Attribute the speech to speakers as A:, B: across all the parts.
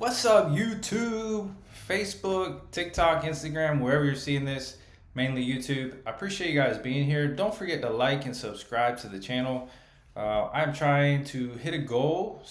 A: What's up, YouTube, Facebook, TikTok, Instagram, wherever you're seeing this, mainly YouTube. I appreciate you guys being here. Don't forget to like and subscribe to the channel. I'm trying to hit a goal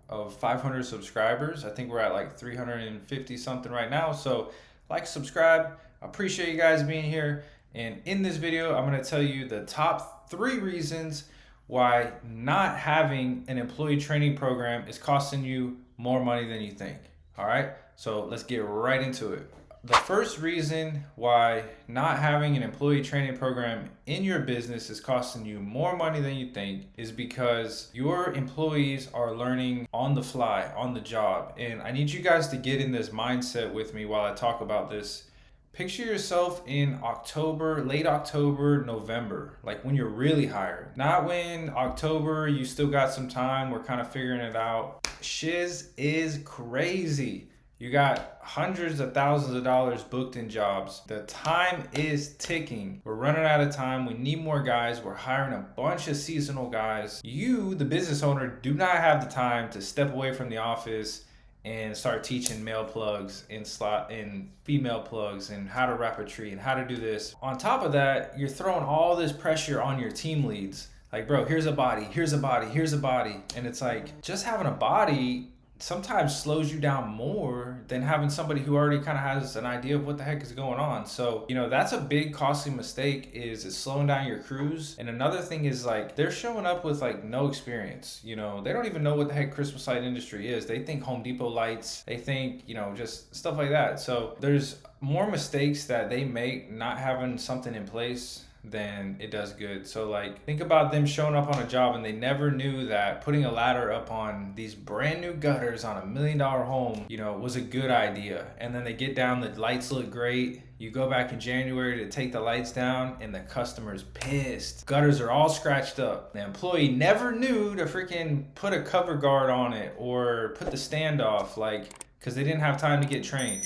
A: of 500 subscribers. I think we're at like 350 something right now. So like, subscribe. I appreciate you guys being here. And in this video, I'm going to tell you the top 3 reasons why not having an employee training program is costing you more money than you think. All right, so let's get right into it. The first reason why not having an employee training program in your business is costing you more money than you think is because your employees are learning on the fly, on the job. And I need you guys to get in this mindset with me while I talk about this. Picture yourself in October, late October, November, like when you're really hired. Not when October, you still got some time, we're kind of figuring it out. Shiz is crazy. You got hundreds of thousands of dollars booked in jobs. The time is ticking. We're running out of time. We need more guys. We're hiring a bunch of seasonal guys. You, the business owner, do not have the time to step away from the office and start teaching male plugs and slot and female plugs and how to wrap a tree and how to do this. On top of that, you're throwing all this pressure on your team leads. Like, bro, here's a body, here's a body, here's a body. And it's like, just having a body sometimes slows you down more than having somebody who already kind of has an idea of what the heck is going on. So, that's a big costly mistake, is slowing down your crews. And another thing is, like, they're showing up with like no experience. They don't even know what the heck Christmas light industry is. They think Home Depot lights, they think, just stuff like that. So there's more mistakes that they make not having something in place than it does good. So like, think about them showing up on a job and they never knew that putting a ladder up on these brand new gutters on $1 million home, was a good idea. And then they get down, the lights look great. You go back in January to take the lights down and the customer's pissed. Gutters are all scratched up. The employee never knew to freaking put a cover guard on it or put the stand off, because they didn't have time to get trained.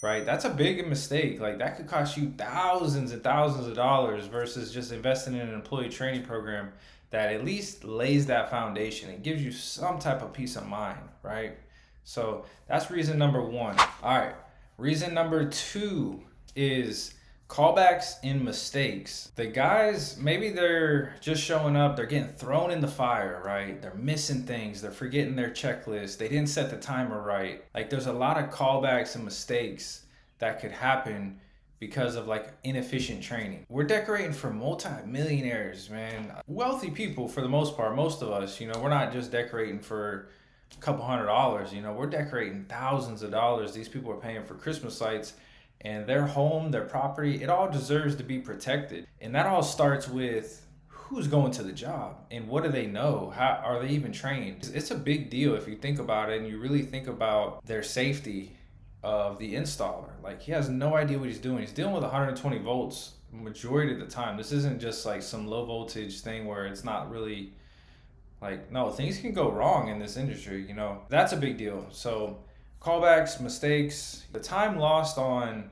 A: Right? That's a big mistake. Like, that could cost you thousands and thousands of dollars versus just investing in an employee training program that at least lays that foundation and gives you some type of peace of mind, right? So that's reason number 1. All right. Reason number 2 is callbacks and mistakes. The guys, maybe they're just showing up, they're getting thrown in the fire, right? They're missing things, they're forgetting their checklist, they didn't set the timer right. Like, there's a lot of callbacks and mistakes that could happen because of like inefficient training. We're decorating for multi-millionaires, man. Wealthy people for the most part, most of us, we're not just decorating for a couple $100s, we're decorating thousands of dollars. These people are paying for Christmas lights. And their home, their property, it all deserves to be protected. And that all starts with who's going to the job and what do they know? How are they even trained? It's a big deal if you think about it and you really think about their safety of the installer. Like, he has no idea what he's doing. He's dealing with 120 volts majority of the time. This isn't just like some low voltage thing where it's not really like, no, things can go wrong in this industry, That's a big deal. So callbacks, mistakes, the time lost on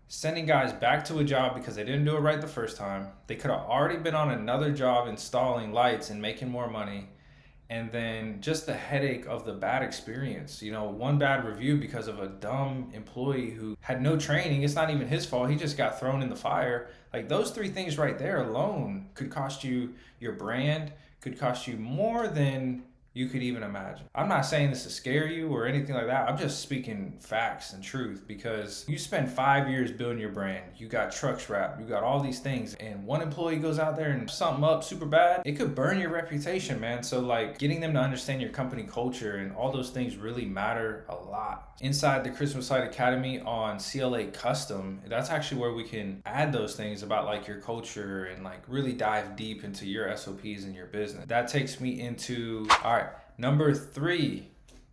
A: sending guys back to a job because they didn't do it right the first time. They could have already been on another job installing lights and making more money. And then just the headache of the bad experience, one bad review because of a dumb employee who had no training. It's not even his fault. He just got thrown in the fire. Like, those 3 things right there alone could cost you your brand, could cost you more than you could even imagine. I'm not saying this to scare you or anything like that. I'm just speaking facts and truth, because you spend 5 years building your brand. You got trucks wrapped, you got all these things, and one employee goes out there and something up super bad, it could burn your reputation, man. So like, getting them to understand your company culture and all those things really matter a lot. Inside the Christmas Light Academy on CLA Custom, that's actually where we can add those things about like your culture and like really dive deep into your SOPs and your business. That takes me into, all right, number 3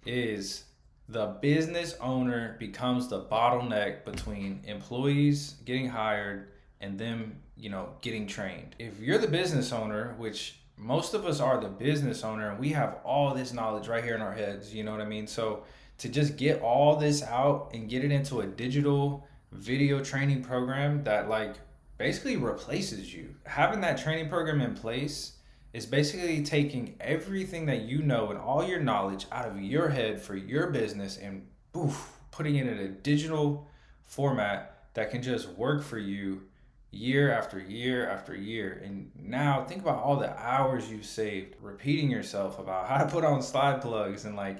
A: is the business owner becomes the bottleneck between employees getting hired and them, getting trained. If you're the business owner, which most of us are the business owner, and we have all this knowledge right here in our heads, you know what I mean? So to just get all this out and get it into a digital video training program that like basically replaces you, having that training program in place is basically taking everything that you know and all your knowledge out of your head for your business and poof, putting it in a digital format that can just work for you year after year after year. And now think about all the hours you've saved repeating yourself about how to put on slide plugs, and like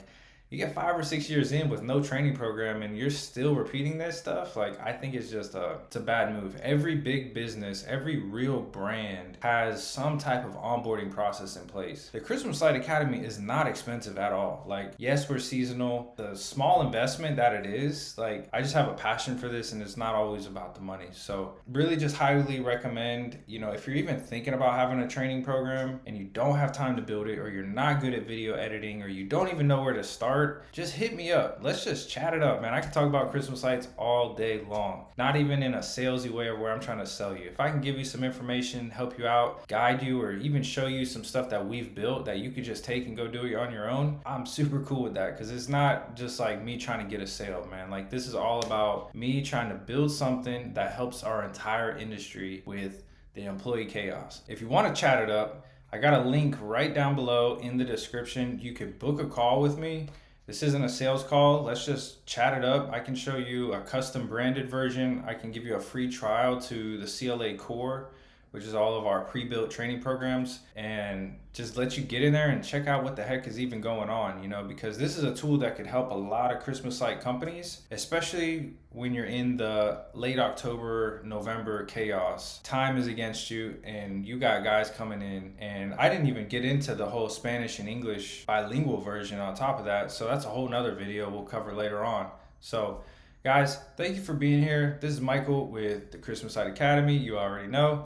A: you get 5 or 6 years in with no training program and you're still repeating this stuff. Like, I think it's just it's a bad move. Every big business, every real brand has some type of onboarding process in place. The Christmas Light Academy is not expensive at all. Like, yes, we're seasonal. The small investment that it is, like, I just have a passion for this, and it's not always about the money. So really just highly recommend, if you're even thinking about having a training program and you don't have time to build it, or you're not good at video editing, or you don't even know where to start, just hit me up. Let's just chat it up, man. I can talk about Christmas lights all day long. Not even in a salesy way or where I'm trying to sell you. If I can give you some information, help you out, guide you, or even show you some stuff that we've built that you could just take and go do it on your own, I'm super cool with that, because it's not just like me trying to get a sale, man. Like, this is all about me trying to build something that helps our entire industry with the employee chaos. If you want to chat it up, I got a link right down below in the description. You could book a call with me. This isn't a sales call. Let's just chat it up. I can show you a custom branded version. I can give you a free trial to the CLA Core, which is all of our pre-built training programs, and just let you get in there and check out what the heck is even going on, because this is a tool that could help a lot of Christmas light companies, especially when you're in the late October, November chaos. Time is against you, and you got guys coming in, and I didn't even get into the whole Spanish and English bilingual version on top of that, so that's a whole nother video we'll cover later on. So guys, thank you for being here. This is Michael with the Christmas Light Academy. You already know.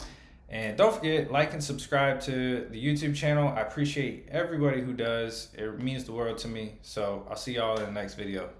A: And don't forget, like and subscribe to the YouTube channel. I appreciate everybody who does. It means the world to me. So I'll see y'all in the next video.